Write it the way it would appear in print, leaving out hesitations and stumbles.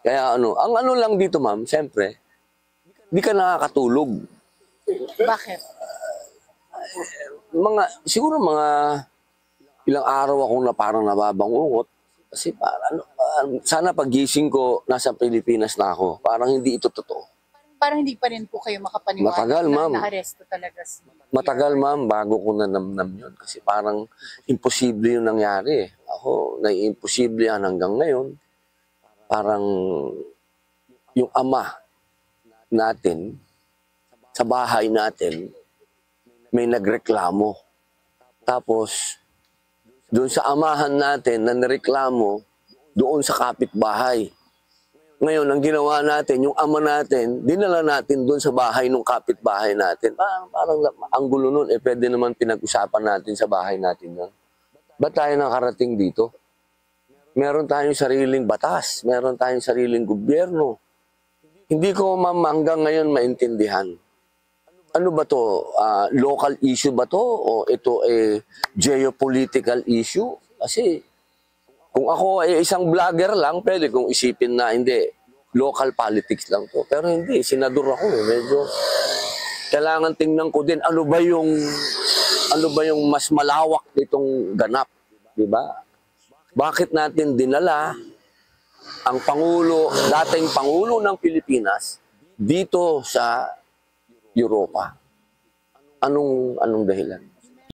Kaya ang ano lang dito ma'am, siyempre, di ka nakakatulog. Bakit? Siguro mga ilang araw akong na parang nababangungot. Kasi sana pagising ko, nasa Pilipinas na ako. Parang hindi ito totoo. Parang hindi pa rin po kayo makapaniwala Matagal, na ma'am. naaresto talaga si Matagal ma'am, bago ko nanamnam yun. Kasi parang imposible yung nangyari. Ako, nai-imposible yan hanggang ngayon. Parang yung ama natin, sa bahay natin, may nagreklamo. Tapos, doon sa amahan natin na nireklamo, doon sa kapitbahay. Ngayon, ang ginawa natin, yung ama natin, dinala natin doon sa bahay ng kapitbahay natin. Parang ang gulo nun, pwede naman pinag-usapan natin sa bahay natin yan. Ba't tayo nakarating dito? Meron tayong sariling batas, meron tayong sariling gobyerno. Hindi ko hanggang ngayon maintindihan. Ano ba to? Local issue ba to? O ito geopolitical issue? Kasi kung ako ay isang vlogger lang, pwede kong isipin na hindi, local politics lang to. Pero hindi, senador ako. Medyo kailangan tingnan ko din ano ba yung mas malawak nitong ganap, di ba? Bakit natin dinala ang dating Pangulo ng Pilipinas dito sa Europa? Anong dahilan?